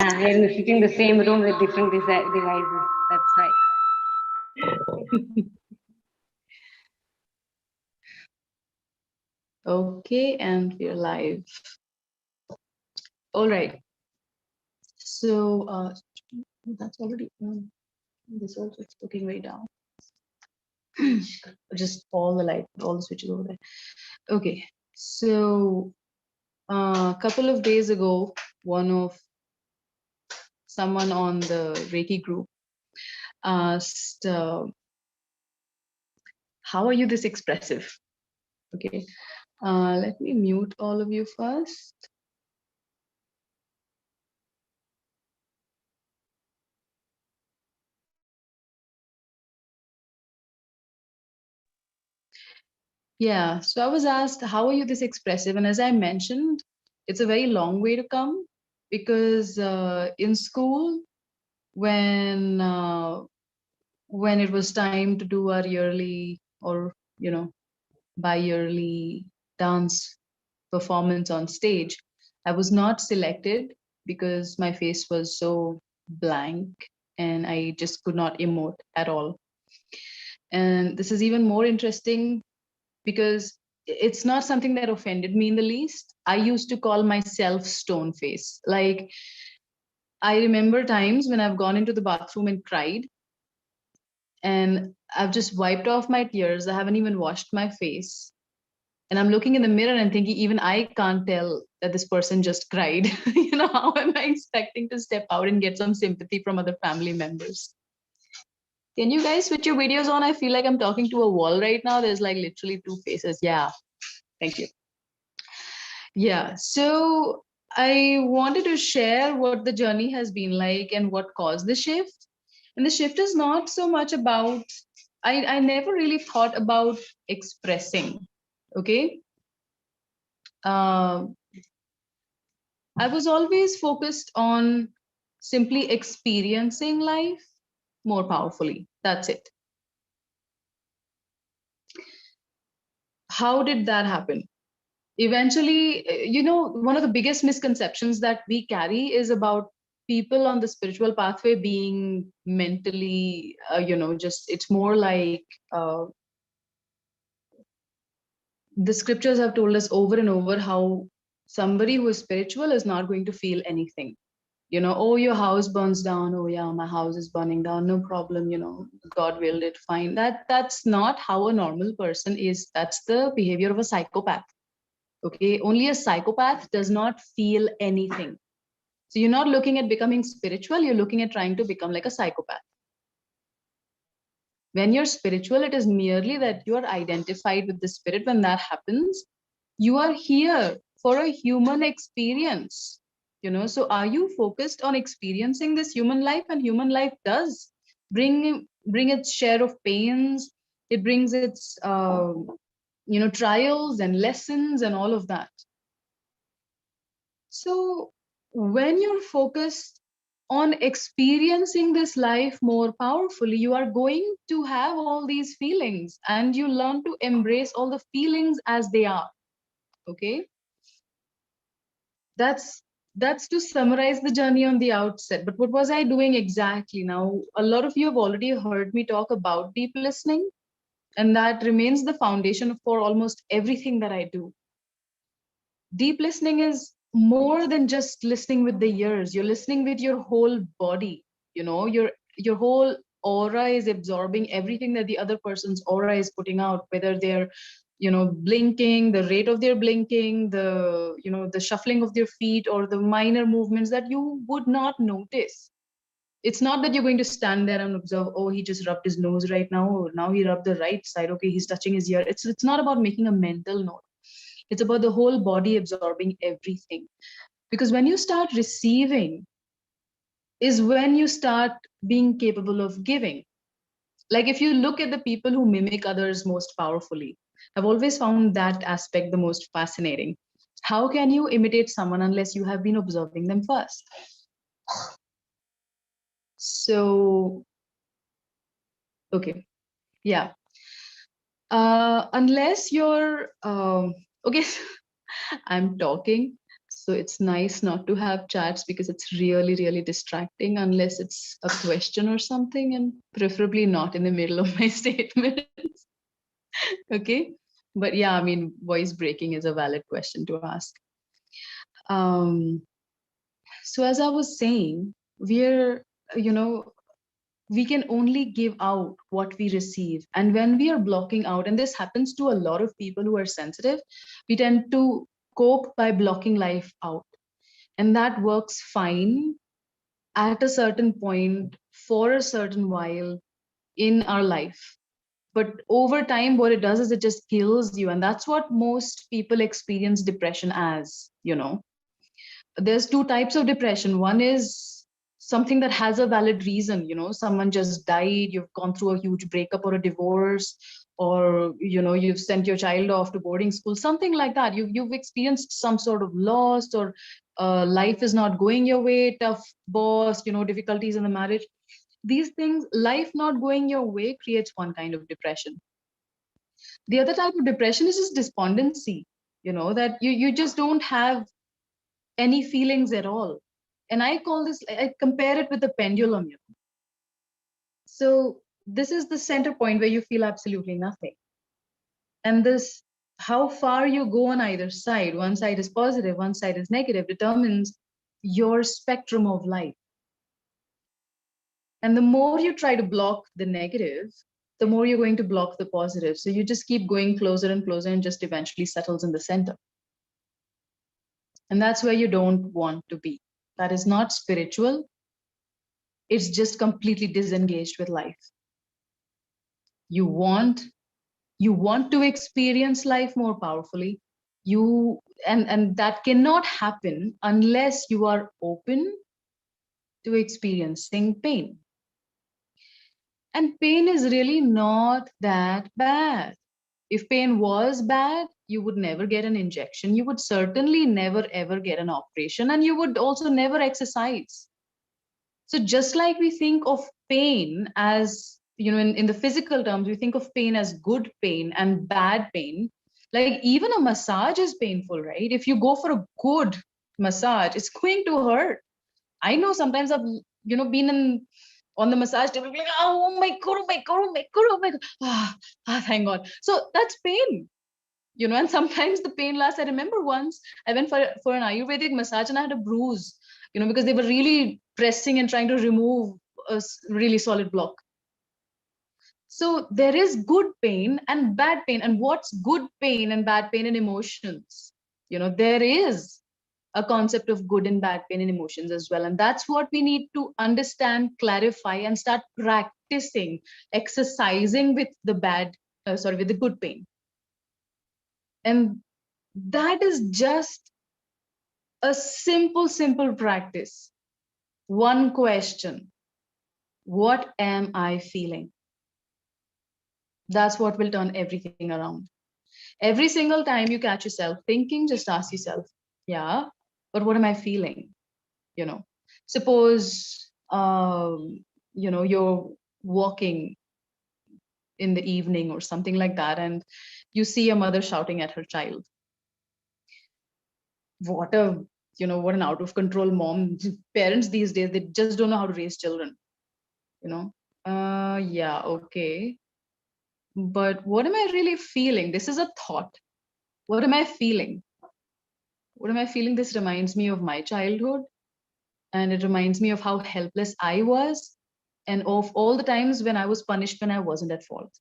And sitting in the same room with different devices. That's right. Okay, and we're live. All right. So that's already on. This also is looking way down. Just all the light, all the switches over there. Okay. So a couple of days ago, someone on the Reiki group asked, how are you this expressive? Okay. Let me mute all of you first. Yeah, so I was asked, how are you this expressive? And as I mentioned, it's a very long way to come because in school, when when it was time to do our yearly or bi-yearly dance performance on stage, I was not selected because my face was so blank and I just could not emote at all. And this is even more interesting because it's not something that offended me in the least. I used to call myself stone face. Like, I remember times when I've gone into the bathroom and cried, and I've just wiped off my tears. I haven't even washed my face. And I'm looking in the mirror and thinking, even I can't tell that this person just cried. How am I expecting to step out and get some sympathy from other family members? Can you guys switch your videos on? I feel like I'm talking to a wall right now. There's like literally two faces. Yeah, thank you. Yeah, so I wanted to share what the journey has been like and what caused the shift. And the shift is not so much about, I never really thought about expressing, okay? Uh, I was always focused on simply experiencing life more powerfully. That's it. How did that happen? Eventually, one of the biggest misconceptions that we carry is about people on the spiritual pathway being mentally just, it's more like the scriptures have told us over and over how somebody who is spiritual is not going to feel anything. Oh, your house burns down, oh yeah, my house is burning down, no problem, God willed it, fine. That's not how a normal person is. That's the behavior of a psychopath. Okay, only a psychopath does not feel anything. So you're not looking at becoming spiritual, you're looking at trying to become like a psychopath. When you're spiritual, it is merely that you are identified with the spirit. When that happens, you are here for a human experience. So are you focused on experiencing this human life? And human life does bring its share of pains. It brings its trials and lessons and all of that. So when you're focused on experiencing this life more powerfully, you are going to have all these feelings and you learn to embrace all the feelings as they are. Okay. That's to summarize the journey on the outset. But what was I doing exactly? Now, a lot of you have already heard me talk about deep listening, and that remains the foundation for almost everything that I do. Deep listening is more than just listening with the ears. You're listening with your whole body. Your whole aura is absorbing everything that the other person's aura is putting out, whether they're blinking, the rate of their blinking, the shuffling of their feet, or the minor movements that you would not notice. It's not that you're going to stand there and observe, oh, he just rubbed his nose right now, or now he rubbed the right side, okay, he's touching his ear. It's not about making a mental note. It's about the whole body absorbing everything. Because when you start receiving is when you start being capable of giving. Like, if you look at the people who mimic others most powerfully, I've always found that aspect the most fascinating. How can you imitate someone unless you have been observing them first? So, okay, yeah. Unless you're, okay, I'm talking. So it's nice not to have chats because it's really, really distracting unless it's a question or something, and preferably not in the middle of my statements. Okay. But yeah, I mean, voice breaking is a valid question to ask. Um, so as I was saying, we're, you know, we can only give out what we receive. And when we are blocking out, and this happens to a lot of people who are sensitive, we tend to cope by blocking life out. And that works fine at a certain point for a certain while in our life. But over time, what it does is it just kills you. And that's what most people experience depression as, there's two types of depression. One is something that has a valid reason, someone just died, you've gone through a huge breakup or a divorce, or you've sent your child off to boarding school, something like that. You've experienced some sort of loss, or life is not going your way, tough boss, difficulties in the marriage. These things, life not going your way, creates one kind of depression. The other type of depression is just despondency, that you just don't have any feelings at all. And I call this, I compare it with the pendulum. So this is the center point where you feel absolutely nothing. And this, how far you go on either side, one side is positive, one side is negative, determines your spectrum of life. And the more you try to block the negative, the more you're going to block the positive. So you just keep going closer and closer and just eventually settles in the center. And that's where you don't want to be. That is not spiritual. It's just completely disengaged with life. You want to experience life more powerfully. And that cannot happen unless you are open to experiencing pain. And pain is really not that bad. If pain was bad, you would never get an injection. You would certainly never ever get an operation, and you would also never exercise. So just like we think of pain as, in the physical terms, we think of pain as good pain and bad pain. Like even a massage is painful, right? If you go for a good massage, it's going to hurt. I know sometimes I've, been on the massage table, like, oh my God, oh my God, oh my God, oh my God. Thank God. So that's pain, and sometimes the pain lasts. I remember once I went for an Ayurvedic massage and I had a bruise, because they were really pressing and trying to remove a really solid block. So there is good pain and bad pain. And what's good pain and bad pain in emotions? There is a concept of good and bad pain in emotions as well. And that's what we need to understand, clarify, and start practicing, exercising with the with the good pain. And that is just a simple practice. One question: what am I feeling? That's what will turn everything around. Every single time you catch yourself thinking, just ask yourself, yeah, but what am I feeling? Suppose, you're walking in the evening or something like that, and you see a mother shouting at her child. What an out of control mom. Parents these days, they just don't know how to raise children. Yeah, okay. But what am I really feeling? This is a thought. What am I feeling? What am I feeling? This reminds me of my childhood, and it reminds me of how helpless I was, and of all the times when I was punished when I wasn't at fault.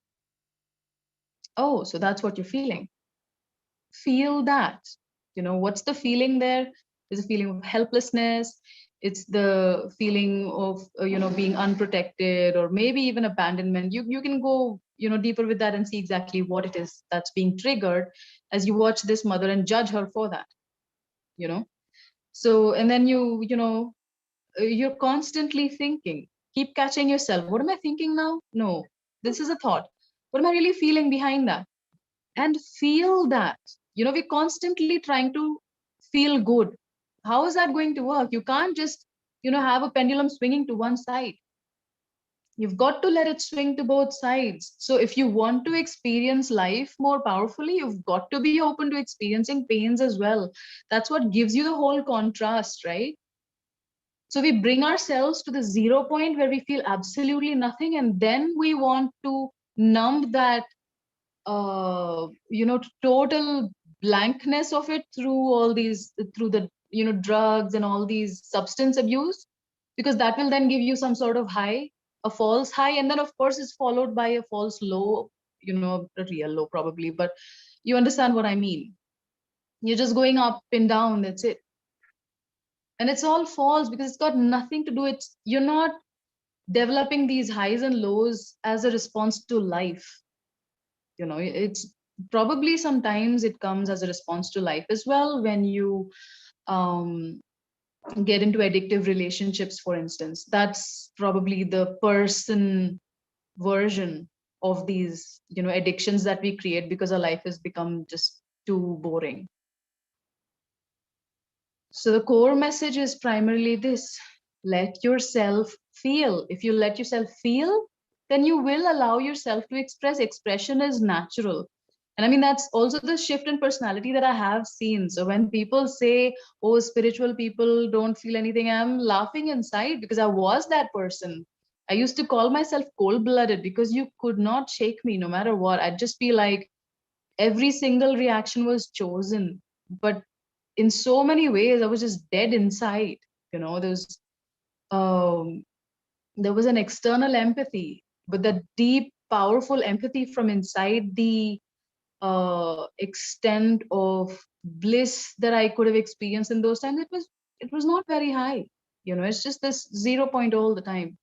Oh, so that's what you're feeling. Feel that. What's the feeling there? There's a feeling of helplessness. It's the feeling of, being unprotected, or maybe even abandonment. You can go, deeper with that and see exactly what it is that's being triggered as you watch this mother and judge her for that. So, and then you're constantly thinking, keep catching yourself. What am I thinking now? No, this is a thought. What am I really feeling behind that? And feel that. We're constantly trying to feel good. How is that going to work? You can't just, have a pendulum swinging to one side. You've got to let it swing to both sides. So if you want to experience life more powerfully, you've got to be open to experiencing pains as well. That's what gives you the whole contrast, right? So we bring ourselves to the 0 point where we feel absolutely nothing, and then we want to numb that, total blankness of it through all these, through the, drugs and all these substance abuse, because that will then give you some sort of high, a false high, and then of course it's followed by a false low, a real low probably, but you understand what I mean. You're just going up and down, that's it. And it's all false because it's got nothing to do, it's, you're not developing these highs and lows as a response to life. It's probably sometimes it comes as a response to life as well, when you um get into addictive relationships, for instance. That's probably the person version of these, addictions that we create because our life has become just too boring. So the core message is primarily this: let yourself feel. If you let yourself feel, then you will allow yourself to express. Expression is natural. And I mean, that's also the shift in personality that I have seen. So when people say, oh, spiritual people don't feel anything, I'm laughing inside because I was that person. I used to call myself cold blooded because you could not shake me no matter what. I'd just be like, every single reaction was chosen. But in so many ways, I was just dead inside. There's um, there was an external empathy, but the deep, powerful empathy from inside, the extent of bliss that I could have experienced in those times, it was not very high. It's just this 0 point all the time.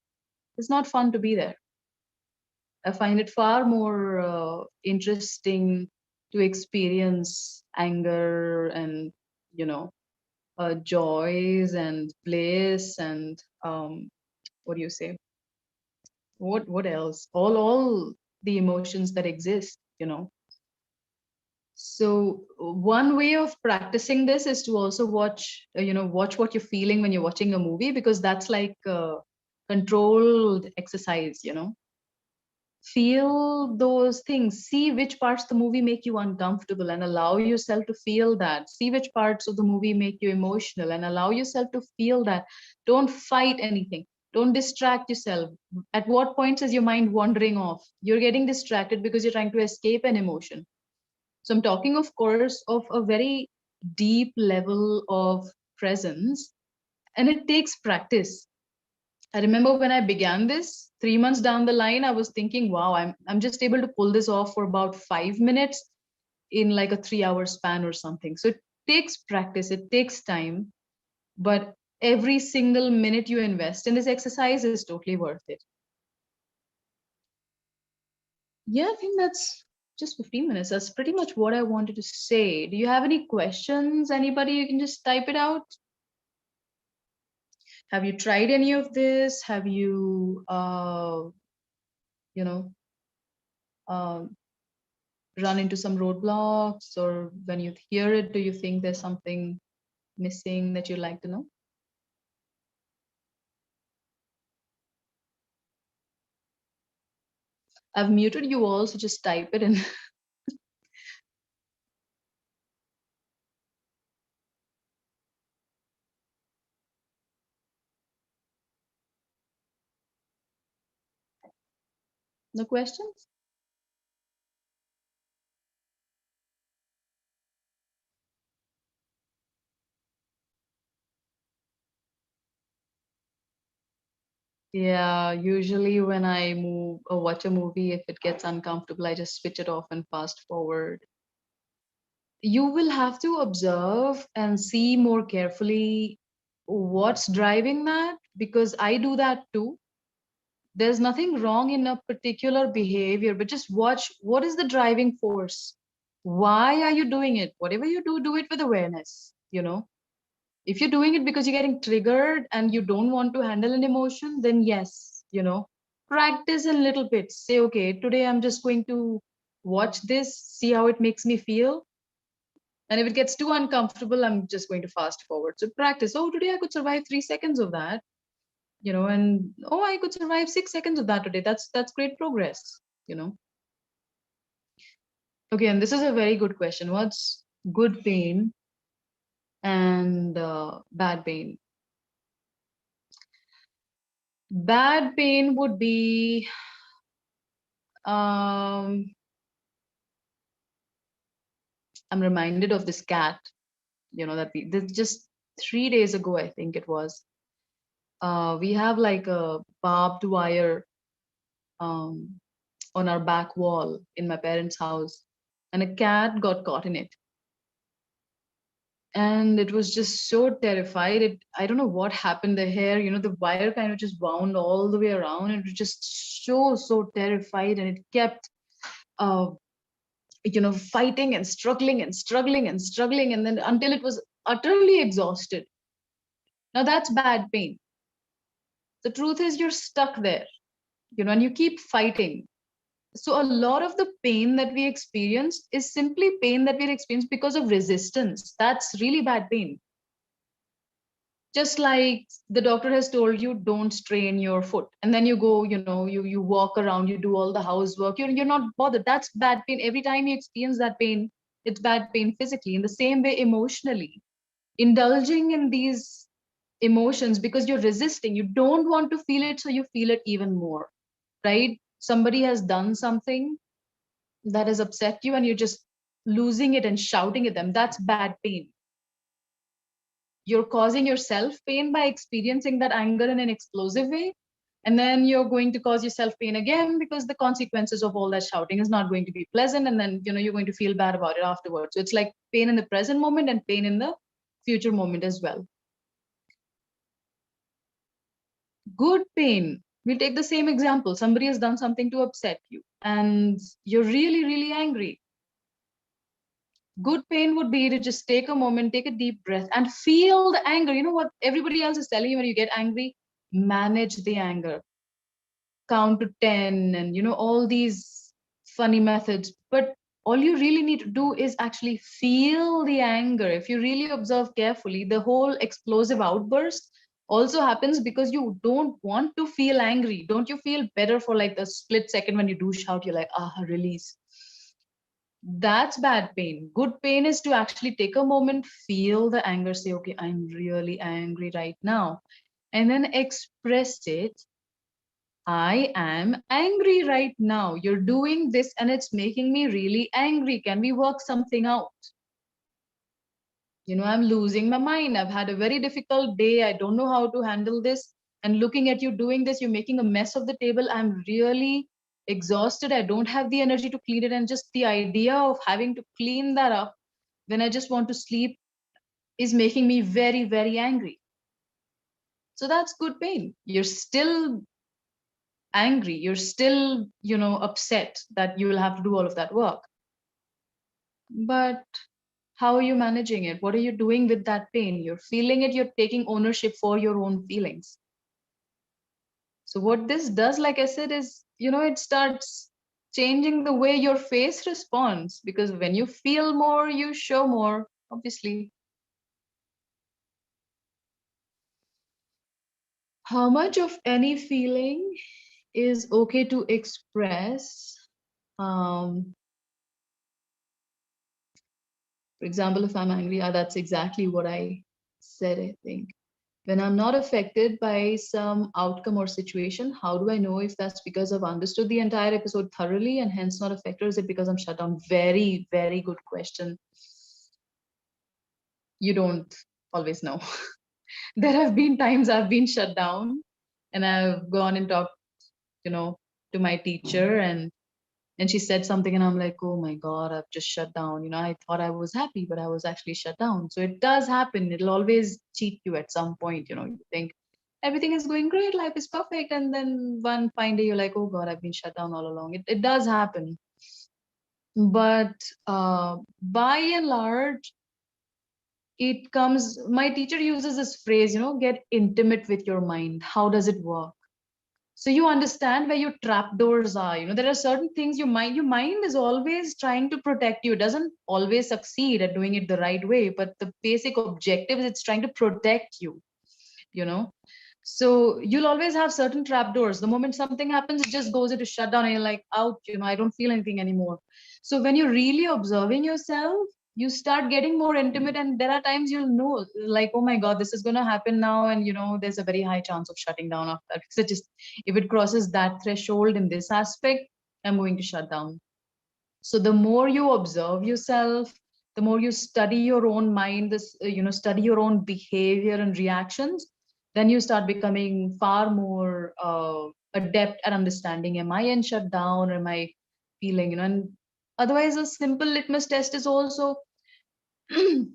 It's not fun to be there. I find it far more interesting to experience anger and, you know, joys and bliss and what do you say? What else? All the emotions that exist. So one way of practicing this is to also watch what you're feeling when you're watching a movie, because that's like a controlled exercise. Feel those things, see which parts of the movie make you uncomfortable and allow yourself to feel that. See which parts of the movie make you emotional and allow yourself to feel that. Don't fight anything, don't distract yourself. At what points is your mind wandering off? You're getting distracted because you're trying to escape an emotion. So I'm talking, of course, of a very deep level of presence, and it takes practice. I remember when I began this, 3 months down the line, I was thinking, wow, I'm just able to pull this off for about 5 minutes in like a 3 hour span or something. So it takes practice, it takes time, but every single minute you invest in this exercise is totally worth it. Yeah, I think that's just 15 minutes. That's pretty much what I wanted to say. Do you have any questions? Anybody? You can just type it out. Have you tried any of this? Have you, you know, um, run into some roadblocks, or when you hear it, do you think there's something missing that you'd like to know? I've muted you all, so just type it in. No questions? Yeah, usually when I move or watch a movie, if it gets uncomfortable, I just switch it off and fast forward. You will have to observe and see more carefully what's driving that, because I do that too. There's nothing wrong in a particular behavior, but just watch what is the driving force. Why are you doing it? Whatever you do, do it with awareness. If you're doing it because you're getting triggered and you don't want to handle an emotion, then yes, practice in little bits. Say, okay, today I'm just going to watch this, see how it makes me feel. And if it gets too uncomfortable, I'm just going to fast forward. So practice. Oh, today I could survive 3 seconds of that. and oh, I could survive 6 seconds of that today. That's great progress. Okay, and this is a very good question. What's good pain and bad pain? Bad pain would be I'm reminded of this cat, that this just 3 days ago, I think it was. We have like a barbed wire um, on our back wall in my parents' house, and a cat got caught in it. And it was just so terrified. I don't know what happened. The hair, the wire kind of just wound all the way around. It was just so terrified, and it kept, uh, fighting and struggling and struggling and struggling, and then until it was utterly exhausted. Now that's bad pain. The truth is you're stuck there, and you keep fighting. So a lot of the pain that we experience is simply pain that we experience because of resistance. That's really bad pain. Just like the doctor has told you, don't strain your foot, and then you go, you walk around, you do all the housework, you're not bothered. That's bad pain. Every time you experience that pain, it's bad pain physically. In the same way, emotionally, indulging in these emotions because you're resisting, you don't want to feel it, so you feel it even more, right? Somebody has done something that has upset you, and you're just losing it and shouting at them. That's bad pain. You're causing yourself pain by experiencing that anger in an explosive way, and then you're going to cause yourself pain again because the consequences of all that shouting is not going to be pleasant, and then you're going to feel bad about it afterwards. So it's like pain in the present moment and pain in the future moment as well. Good pain, we'll take the same example. Somebody has done something to upset you, and you're really, really angry. Good pain would be to just take a moment, take a deep breath, and feel the anger. You know what everybody else is telling you when you get angry? Manage the anger. Count to 10 and, all these funny methods. But all you really need to do is actually feel the anger. If you really observe carefully, the whole explosive outburst also happens because you don't want to feel angry. Don't you feel better for like a split second when you do shout? You're like, release. That's bad pain. Good pain is to actually take a moment, feel the anger, say, okay, I'm really angry right now, and then express it. I am angry right now. You're doing this and it's making me really angry. Can we work something out? I'm losing my mind. I've had a very difficult day. I don't know how to handle this. And looking at you doing this, you're making a mess of the table. I'm really exhausted. I don't have the energy to clean it. And just the idea of having to clean that up when I just want to sleep is making me very, very angry. So that's good pain. You're still angry. You're still, upset that you will have to do all of that work. But how are you managing it? What are you doing with that pain? You're feeling it, you're taking ownership for your own feelings. So what this does, like I said, is, it starts changing the way your face responds, because when you feel more, you show more, obviously. How much of any feeling is okay to express? For example, if I'm angry, that's exactly what I said, I think. When I'm not affected by some outcome or situation, how do I know if that's because I've understood the entire episode thoroughly and hence not affected, or is it because I'm shut down? Very, very good question. You don't always know. There have been times I've been shut down and I've gone and talked, to my teacher, and she said something and I'm like, oh my God, I've just shut down. I thought I was happy, but I was actually shut down. So it does happen. It'll always cheat you at some point. You think everything is going great, life is perfect. And then one fine day you're like, oh God, I've been shut down all along. It does happen. But by and large, my teacher uses this phrase, get intimate with your mind. How does it work? So you understand where your trapdoors are. There are certain things your mind is always trying to protect you. It doesn't always succeed at doing it the right way, but the basic objective is it's trying to protect you. you know So you'll always have certain trapdoors. The moment something happens, it just goes into shutdown, and you're like, out, I don't feel anything anymore. So when you're really observing yourself, you start getting more intimate, and there are times you'll know, like, oh my God, this is going to happen now. And, there's a very high chance of shutting down after that. Because if it crosses that threshold in this aspect, I'm going to shut down. So the more you observe yourself, the more you study your own mind, study your own behavior and reactions, then you start becoming far more adept at understanding, am I in shutdown, or am I feeling, and otherwise a simple litmus test is also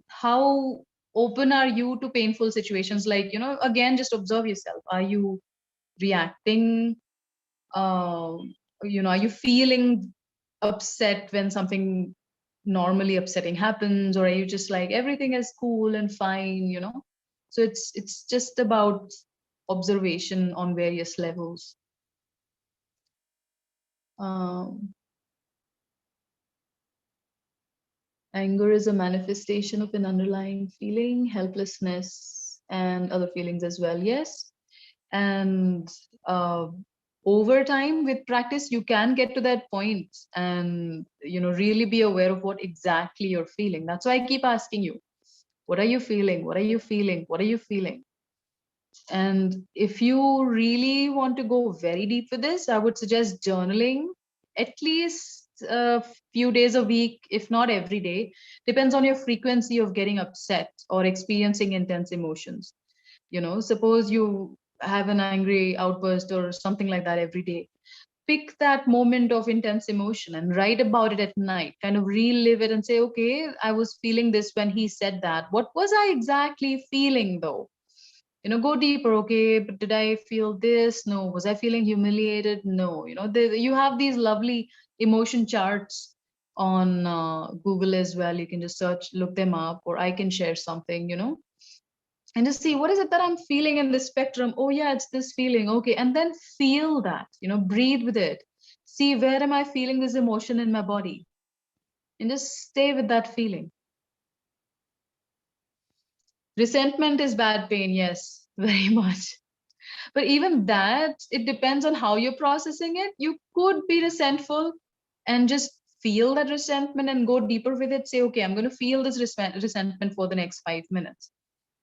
how open are you to painful situations. Like, again, just observe yourself. Are you reacting, uh, are you feeling upset when something normally upsetting happens, or are you just like everything is cool and fine? So it's just about observation on various levels. um, Anger is a manifestation of an underlying feeling, helplessness and other feelings as well, yes. And uh, over time, with practice, you can get to that point and really be aware of what exactly you're feeling. That's why I keep asking you, what are you feeling, what are you feeling, what are you feeling? And if you really want to go very deep with this, I would suggest journaling at least a few days a week, if not every day. Depends on your frequency of getting upset or experiencing intense emotions. Suppose you have an angry outburst or something like that every day. Pick that moment of intense emotion and write about it at night. Kind of relive it and say, okay, I was feeling this when he said that. What was I exactly feeling though? Go deeper. Okay, but did I feel this? No. Was I feeling humiliated? No. You have these lovely emotion charts on Google as well. You can just search, look them up, or I can share something, and just see what is it that I'm feeling in this spectrum. Oh yeah, it's this feeling. Okay, and then feel that, breathe with it. See, where am I feeling this emotion in my body? And just stay with that feeling. Resentment is bad pain, yes, very much. But even that, it depends on how you're processing it. You could be resentful and just feel that resentment and go deeper with it. Say, okay, I'm going to feel this resentment for the next 5 minutes,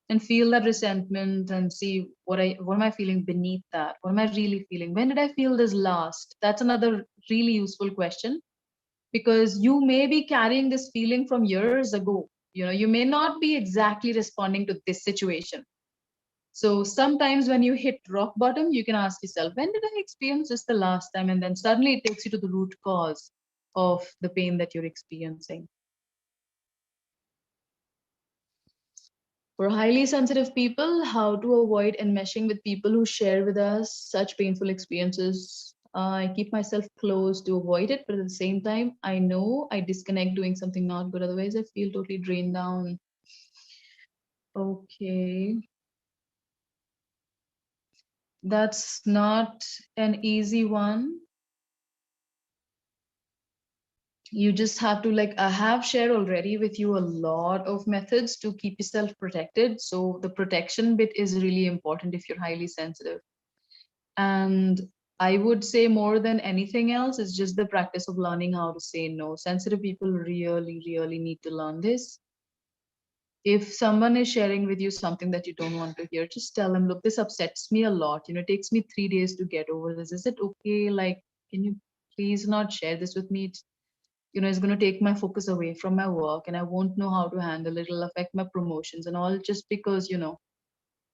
and feel that resentment and see what am I feeling beneath that? What am I really feeling? When did I feel this last? That's another really useful question, because you may be carrying this feeling from years ago. You may not be exactly responding to this situation. So sometimes when you hit rock bottom, you can ask yourself, when did I experience this the last time? And then suddenly it takes you to the root cause of the pain that you're experiencing. For highly sensitive people, how to avoid enmeshing with people who share with us such painful experiences. I keep myself close to avoid it, but at the same time, I know I disconnect doing something not good. Otherwise, I feel totally drained down. Okay. That's not an easy one. You just have to, like, I have shared already with you a lot of methods to keep yourself protected. So the protection bit is really important if you're highly sensitive. And I would say more than anything else is just the practice of learning how to say no. Sensitive people really, really need to learn this. If someone is sharing with you something that you don't want to hear, just tell them, look, this upsets me a lot. It takes me 3 days to get over this. Is it okay? Like, can you please not share this with me? It's going to take my focus away from my work, and I won't know how to handle it. It'll affect my promotions and all, just because,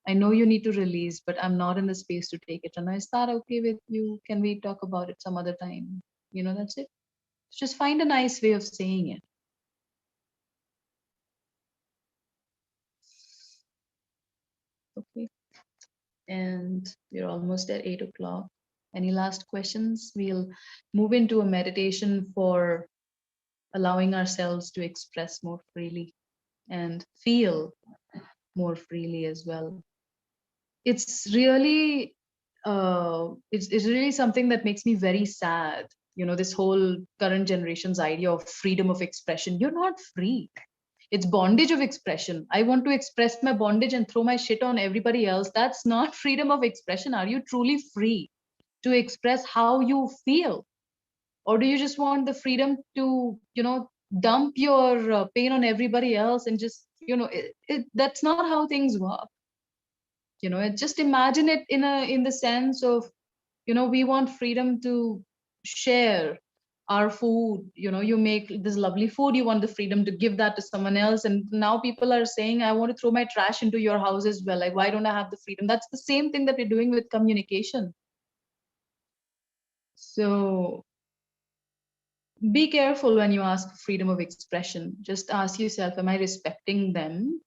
I know you need to release, but I'm not in the space to take it. And is that okay with you? Can we talk about it some other time? That's it. Just find a nice way of saying it. Okay. And we're almost at 8 o'clock. Any last questions? We'll move into a meditation for allowing ourselves to express more freely and feel more freely as well. It's really it's really something that makes me very sad. This whole current generation's idea of freedom of expression. You're not free. It's bondage of expression. I want to express my bondage and throw my shit on everybody else. That's not freedom of expression. Are you truly free to express how you feel? Or do you just want the freedom to, dump your pain on everybody else and just, that's not how things work. Just imagine it in the sense of, we want freedom to share our food. You make this lovely food, you want the freedom to give that to someone else, and now people are saying, I want to throw my trash into your house as well. Like, why don't I have the freedom? That's the same thing that we're doing with communication. So be careful when you ask for freedom of expression. Just ask yourself, am I respecting them?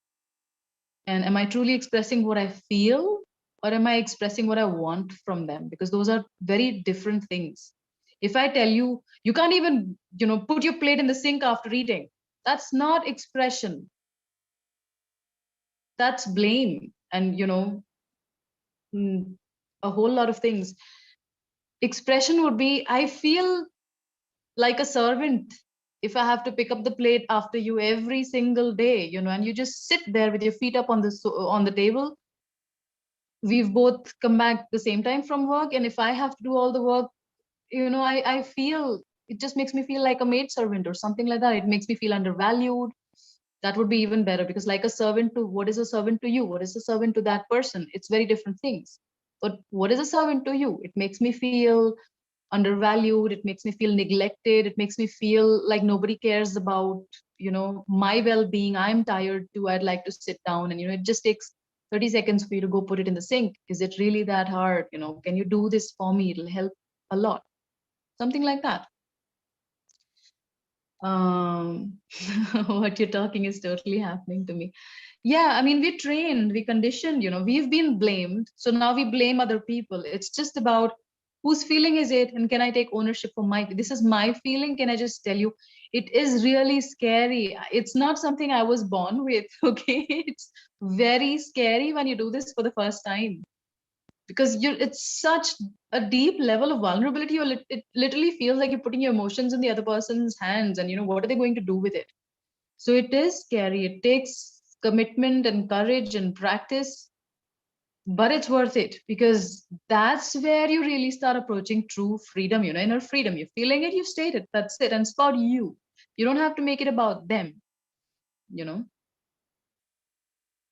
And am I truly expressing what I feel? Or am I expressing what I want from them? Because those are very different things. If I tell you, you can't even, put your plate in the sink after eating, that's not expression. That's blame. And, a whole lot of things. Expression would be, I feel like a servant if I have to pick up the plate after you every single day, and you just sit there with your feet up on the table. We've both come back the same time from work, and if I have to do all the work, I feel, it just makes me feel like a maid servant or something like that. It makes me feel undervalued. That would be even better, because like a servant to, what is a servant to you? What is a servant to that person? It's very different things. But what is a servant to you? It makes me feel undervalued. It makes me feel neglected. It makes me feel like nobody cares about, my well-being. I'm tired too. I'd like to sit down, and, it just takes 30 seconds for you to go put it in the sink. Is it really that hard? Can you do this for me? It'll help a lot. Something like that. What you're talking is totally happening to me. Yeah, I mean, we're trained, we conditioned, we've been blamed. So now we blame other people. It's just about whose feeling is it, and can I take ownership for this is my feeling. Can I just tell you, it is really scary. It's not something I was born with. Okay, it's very scary when you do this for the first time, because it's such a deep level of vulnerability. It literally feels like you're putting your emotions in the other person's hands, and what are they going to do with it? So it is scary. It takes commitment and courage and practice, but it's worth it, because that's where you really start approaching true freedom, inner freedom. You're feeling it, you state it, that's it, and it's about you. You don't have to make it about them,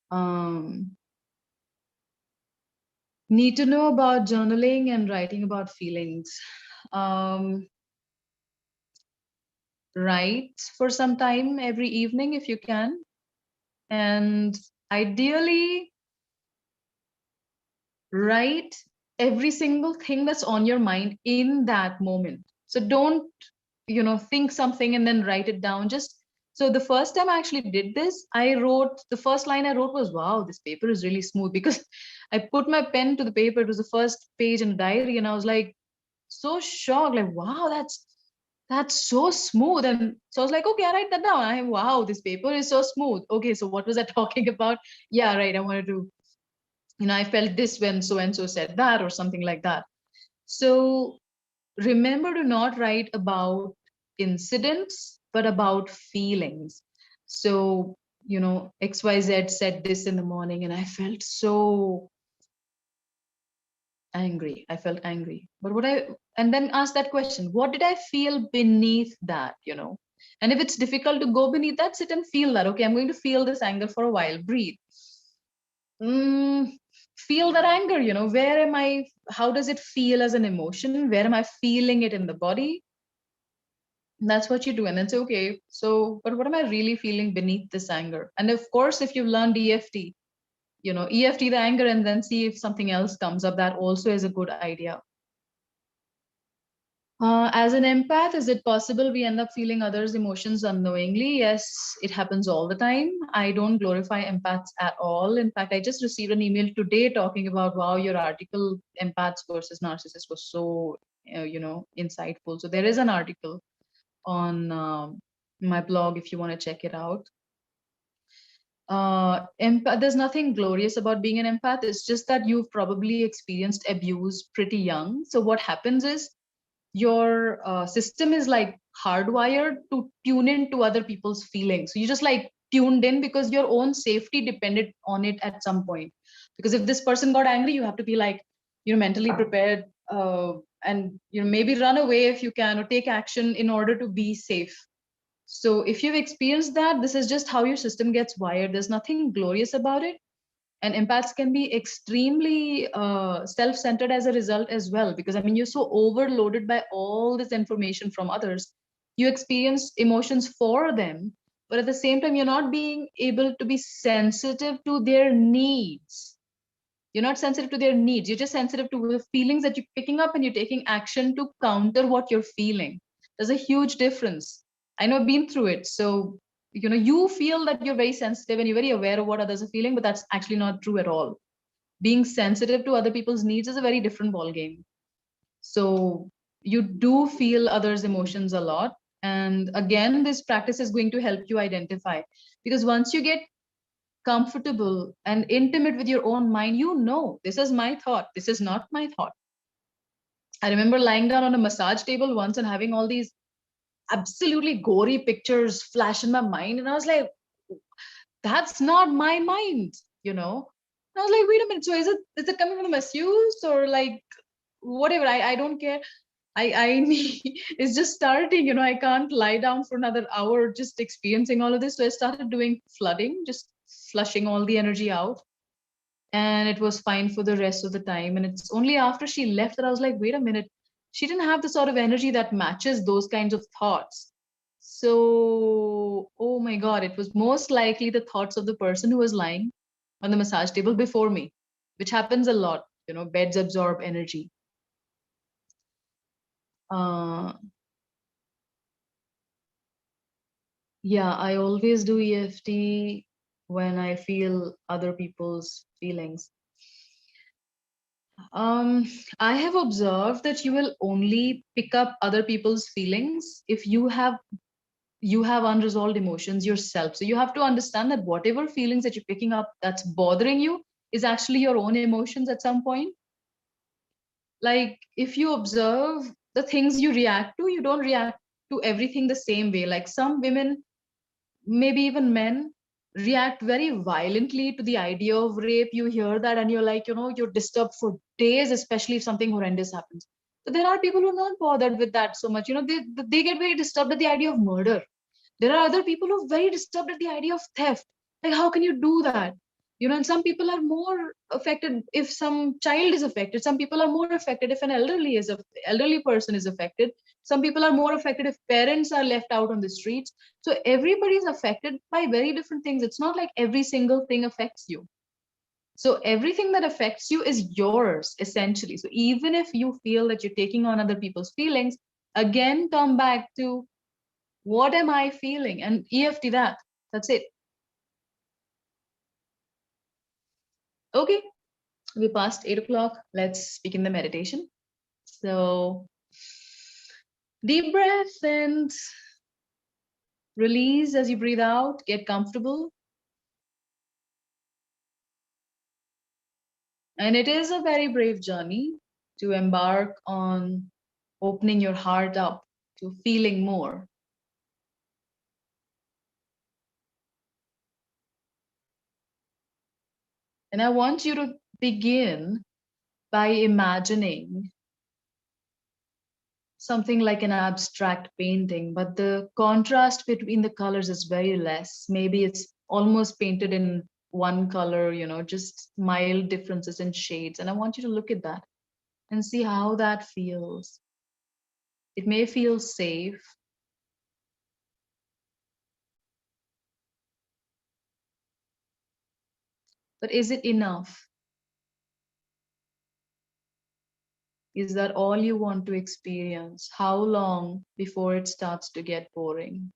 um need to know about journaling and writing about feelings. Write for some time every evening if you can, and ideally write every single thing that's on your mind in that moment. So don't, think something and then write it down. Just, so the first time I actually did this, the first line I wrote was, wow, this paper is really smooth, because I put my pen to the paper. It was the first page in a diary, and I was like so shocked, like, wow, that's so smooth. And so I was like, okay, I write that down. Wow, this paper is so smooth. Okay, so what was I talking about? Yeah, right. I wanted to, I felt this when so and so said that, or something like that. So remember to not write about incidents, but about feelings. So, XYZ said this in the morning, and I felt so angry. I felt angry. But and then ask that question, what did I feel beneath that? And if it's difficult to go beneath that, sit and feel that. Okay, I'm going to feel this anger for a while. Breathe. Feel that anger. Where am I? How does it feel as an emotion? Where am I feeling it in the body? That's what you do. And then say, okay, so, but what am I really feeling beneath this anger? And of course, if you've learned EFT, EFT the anger, and then see if something else comes up. That also is a good idea. As an empath, is it possible we end up feeling others' emotions unknowingly? Yes, it happens all the time. I don't glorify empaths at all. In fact, I just received an email today talking about, wow, your article, Empaths versus Narcissists, was so, insightful. So there is an article on my blog if you want to check it out. There's nothing glorious about being an empath. It's just that you've probably experienced abuse pretty young. So what happens is your system is like hardwired to tune into other people's feelings. So you just like tuned in because your own safety depended on it at some point. Because if this person got angry, you have to be like, mentally prepared, and maybe run away if you can, or take action in order to be safe. So if you've experienced that, this is just how your system gets wired. There's nothing glorious about it. And empaths can be extremely self-centered as a result as well, because I mean, you're so overloaded by all this information from others. You experience emotions for them, but at the same time, you're not being able to be sensitive to their needs. You're not sensitive to their needs. You're just sensitive to the feelings that you're picking up, and you're taking action to counter what you're feeling. There's a huge difference. I know I've been through it. So, you feel that you're very sensitive and you're very aware of what others are feeling, but that's actually not true at all. Being sensitive to other people's needs is a very different ballgame. So you do feel others' emotions a lot. And again, this practice is going to help you identify, because once you get comfortable and intimate with your own mind, this is my thought, this is not my thought. I remember lying down on a massage table once and having all these absolutely gory pictures flash in my mind, and I was like, that's not my mind, I was like, wait a minute, so is it coming from the masseuse, or like whatever? I don't care. I need, it's just starting, I can't lie down for another hour just experiencing all of this. So I started doing flooding, just flushing all the energy out. And it was fine for the rest of the time. And it's only after she left that I was like, wait a minute, she didn't have the sort of energy that matches those kinds of thoughts. So, oh my God, it was most likely the thoughts of the person who was lying on the massage table before me, which happens a lot. Beds absorb energy. Uh, yeah, I always do EFT when I feel other people's feelings. I have observed that you will only pick up other people's feelings if you have unresolved emotions yourself. So you have to understand that whatever feelings that you're picking up that's bothering you is actually your own emotions at some point. Like if you observe the things you react to, you don't react to everything the same way. Like some women, maybe even men, react very violently to the idea of rape. You hear that and you're like, you're disturbed for days, especially if something horrendous happens. So there are people who are not bothered with that so much. They get very disturbed at the idea of murder. There are other people who are very disturbed at the idea of theft. Like, how can you do that? And some people are more affected if some child is affected. Some people are more affected if an elderly person is affected. Some people are more affected if parents are left out on the streets. So everybody is affected by very different things. It's not like every single thing affects you. So everything that affects you is yours, essentially. So even if you feel that you're taking on other people's feelings, again, come back to what am I feeling? And EFT that. That's it. Okay, we passed 8 o'clock. Let's begin the meditation. So deep breath and release as you breathe out. Get comfortable. And it is a very brave journey to embark on opening your heart up to feeling more. And I want you to begin by imagining something like an abstract painting, but the contrast between the colors is very less. Maybe it's almost painted in one color, just mild differences in shades. And I want you to look at that and see how that feels. It may feel safe. But is it enough? Is that all you want to experience? How long before it starts to get boring?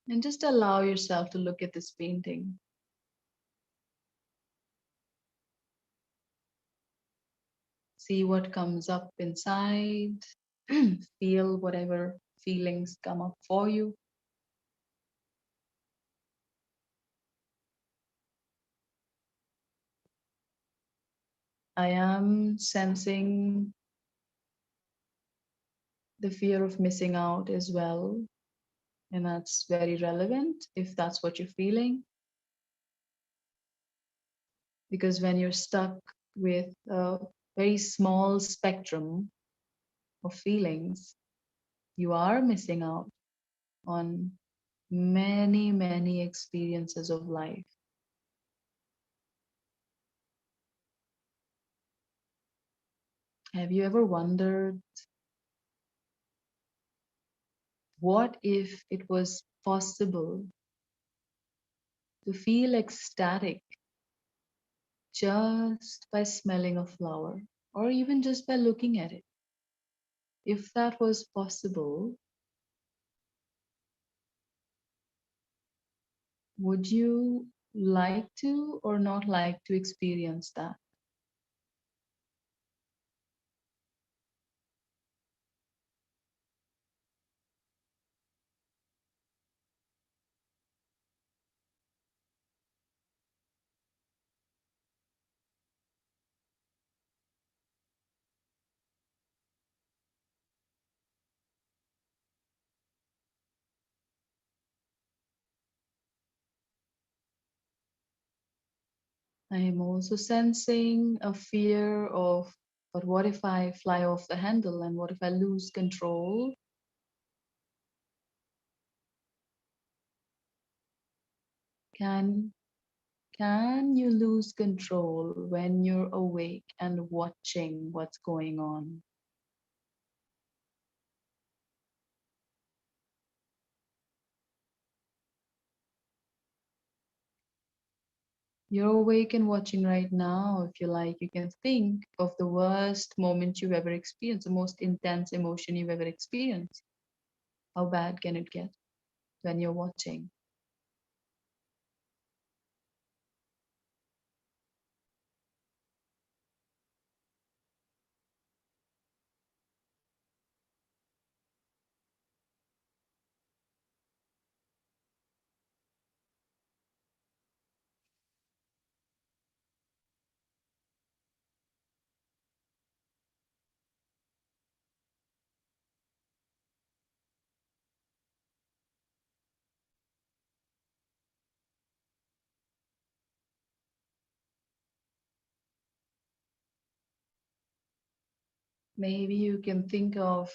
And just allow yourself to look at this painting. See what comes up inside. Feel whatever feelings come up for you. I am sensing the fear of missing out as well. And that's very relevant if that's what you're feeling. Because when you're stuck with a very small spectrum of feelings, you are missing out on many, many experiences of life. Have you ever wondered what if it was possible to feel ecstatic just by smelling a flower or even just by looking at it? If that was possible, would you like to or not like to experience that? I am also sensing a fear of, but what if I fly off the handle and what if I lose control? Can can you lose control when you're awake and watching what's going on? You're awake and watching right now. If you like, you can think of the worst moment you've ever experienced, the most intense emotion you've ever experienced. How bad can it get when you're watching? Maybe you can think of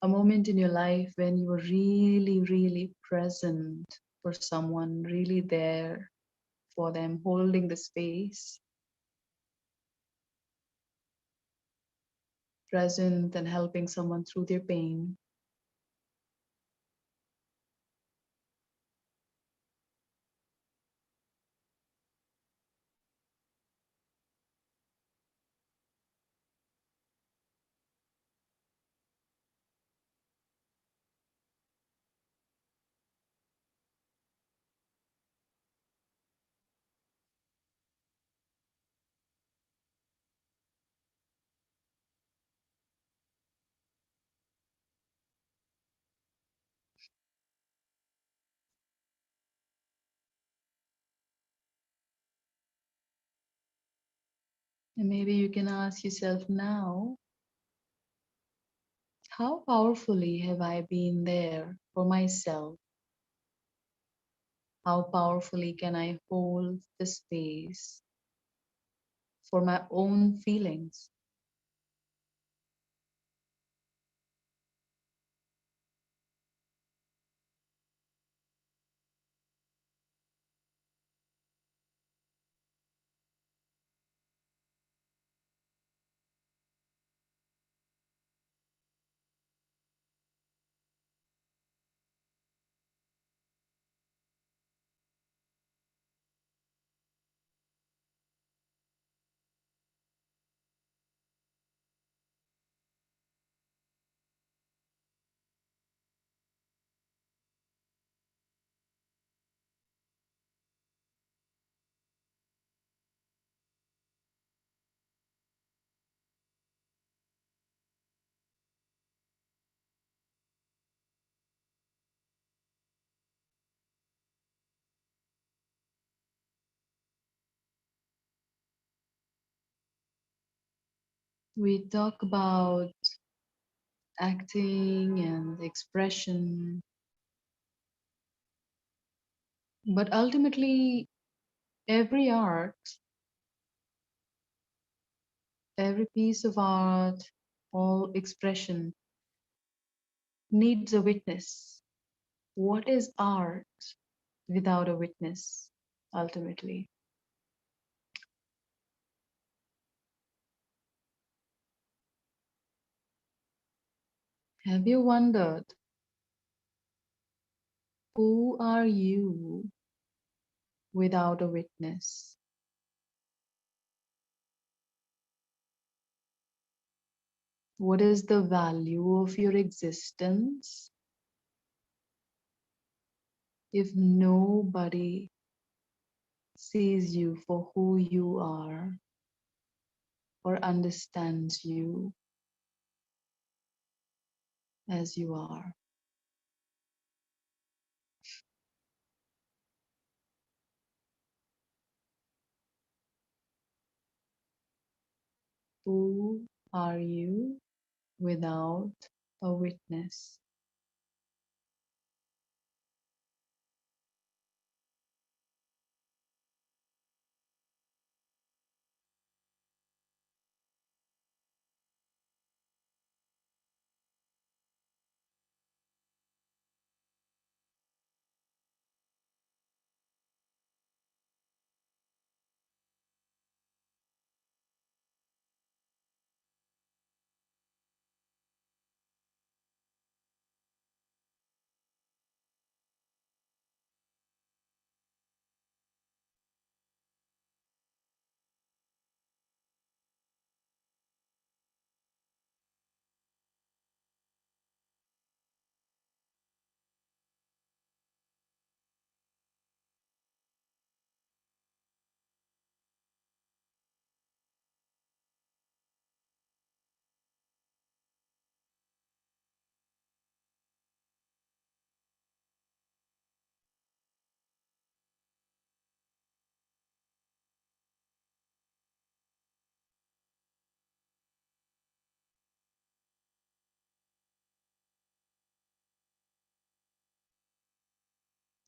a moment in your life when you were really, really present for someone, really there for them, holding the space, present and helping someone through their pain. And maybe you can ask yourself now, how powerfully have I been there for myself? How powerfully can I hold the space for my own feelings? We talk about acting and expression, but ultimately, every art, every piece of art, all expression needs a witness. What is art without a witness, ultimately? Have you wondered who are you without a witness? What is the value of your existence if nobody sees you for who you are or understands you as you are? Who are you without a witness?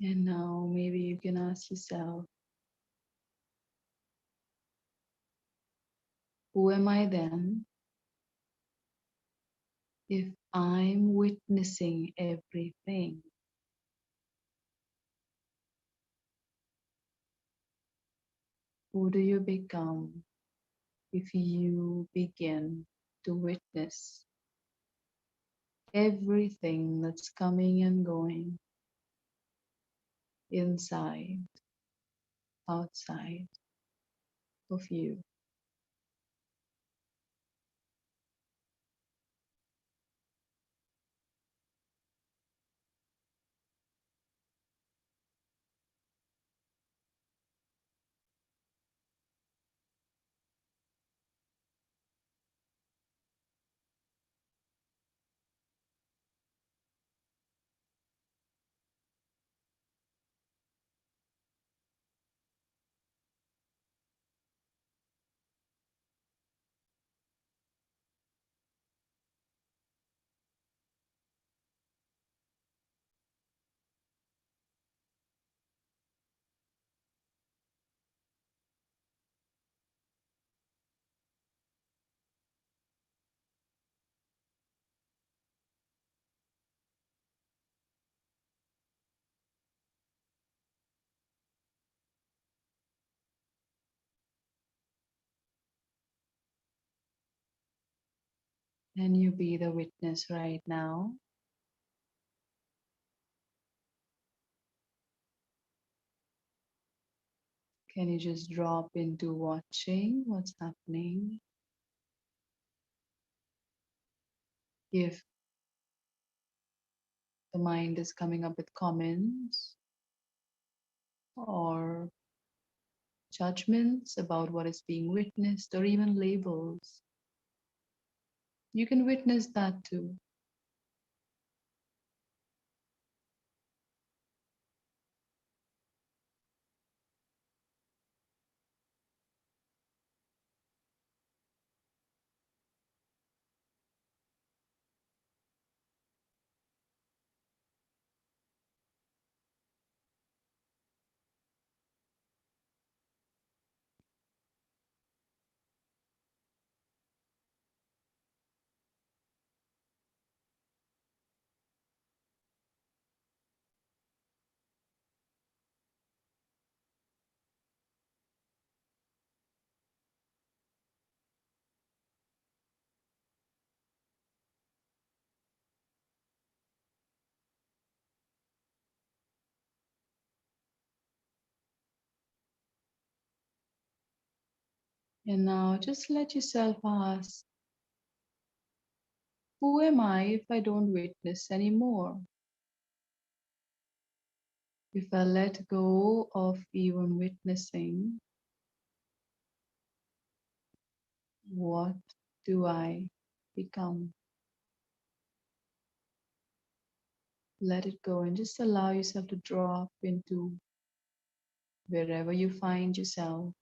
And now maybe you can ask yourself, who am I then if I'm witnessing everything? Who do you become if you begin to witness everything that's coming and going inside, outside of you? Can you be the witness right now? Can you just drop into watching what's happening? If the mind is coming up with comments or judgments about what is being witnessed, or even labels, you can witness that too. And now just let yourself ask, who am I if I don't witness anymore? If I let go of even witnessing, what do I become? Let it go and just allow yourself to drop into wherever you find yourself.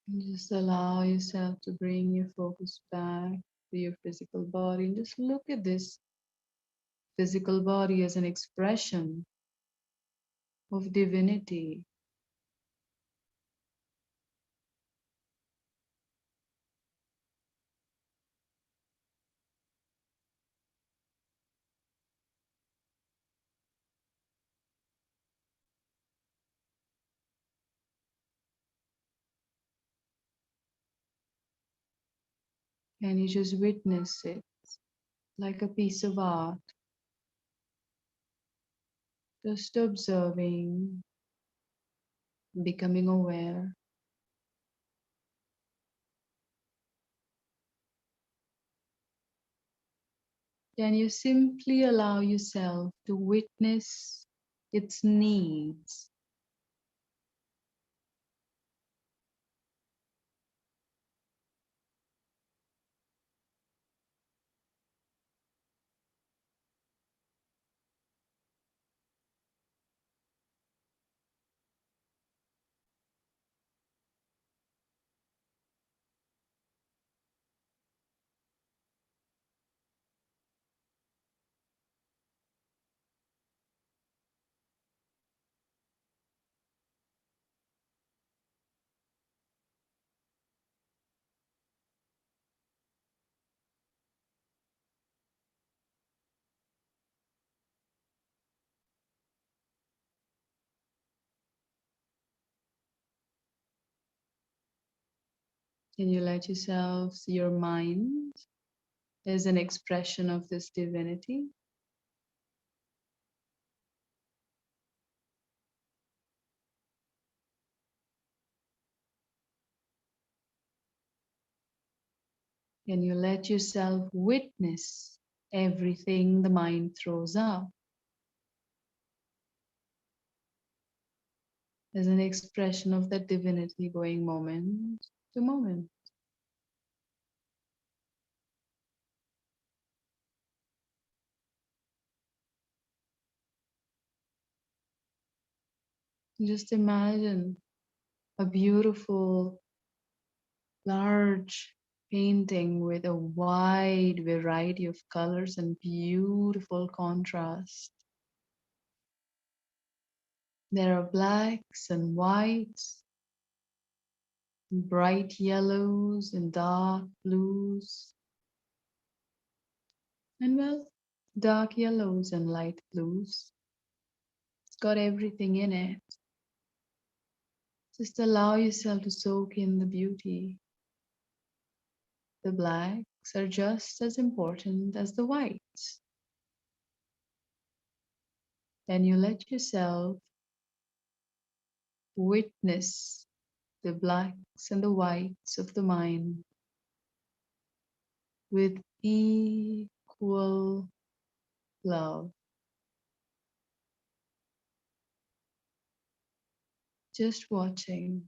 And just allow yourself to bring your focus back to your physical body and just look at this physical body as an expression of divinity. Can you just witness it like a piece of art? Just observing, becoming aware. Can you simply allow yourself to witness its needs? Can you let yourself see your mind as an expression of this divinity? Can you let yourself witness everything the mind throws up as an expression of that divinity going moment to moment? Just imagine a beautiful, large painting with a wide variety of colors and beautiful contrast. There are blacks and whites, bright yellows and dark blues, and well, dark yellows and light blues. It's got everything in it. Just allow yourself to soak in the beauty. The blacks are just as important as the whites. Then you let yourself witness the blacks and the whites of the mind with equal love. Just watching.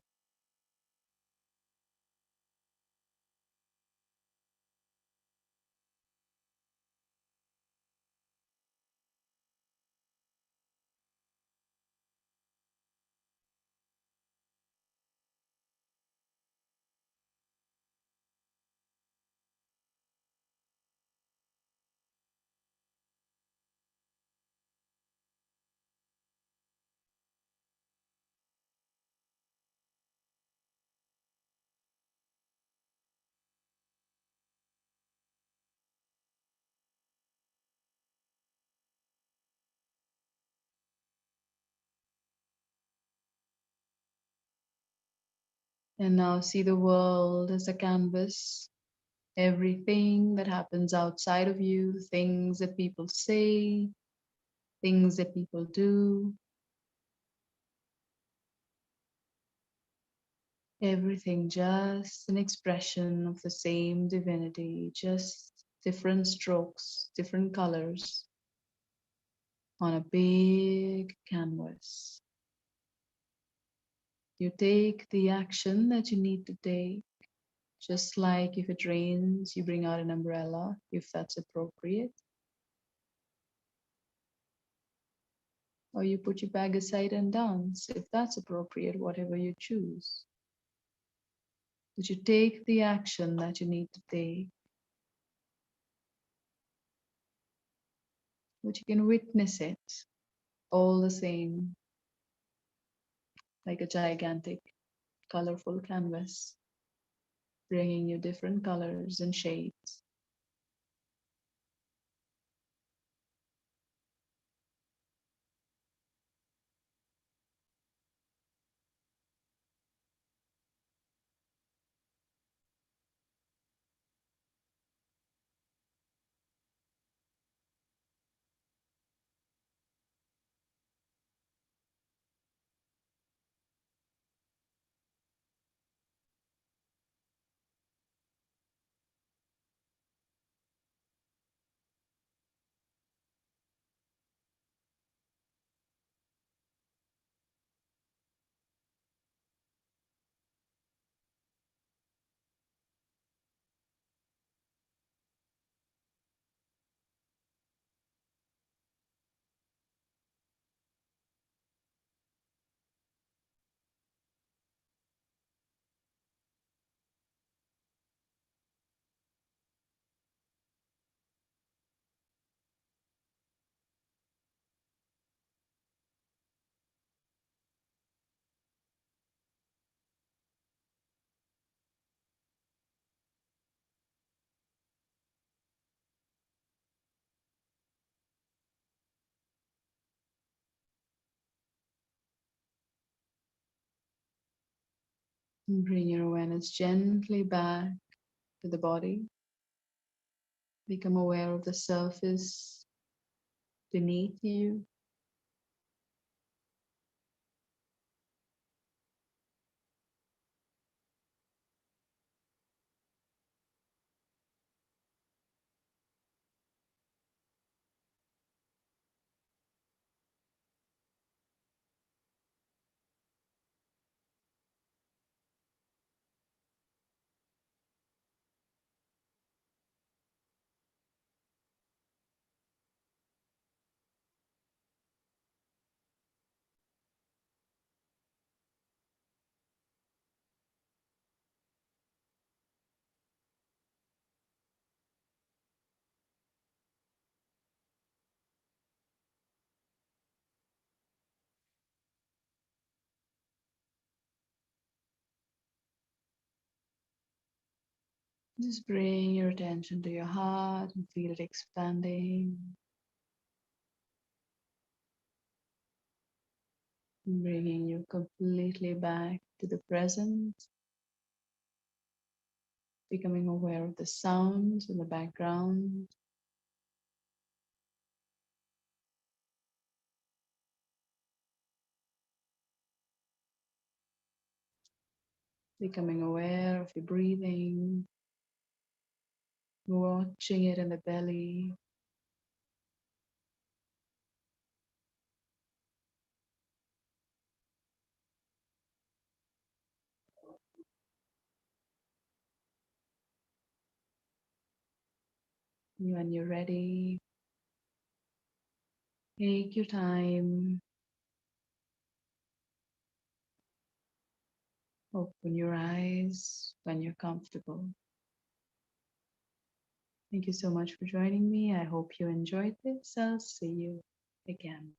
And now see the world as a canvas. Everything that happens outside of you, things that people say, things that people do, everything just an expression of the same divinity, just different strokes, different colors on a big canvas. You take the action that you need to take, just like if it rains, you bring out an umbrella if that's appropriate, or you put your bag aside and dance if that's appropriate, whatever you choose. But you take the action that you need to take, but you can witness it all the same, like a gigantic, colorful canvas, bringing you different colors and shades. And bring your awareness gently back to the body. Become aware of the surface beneath you. Just bring your attention to your heart and feel it expanding. Bringing you completely back to the present, becoming aware of the sounds in the background, becoming aware of your breathing, watching it in the belly, when you're ready, take your time, open your eyes when you're comfortable. Thank you so much for joining me. I hope you enjoyed this. I'll see you again.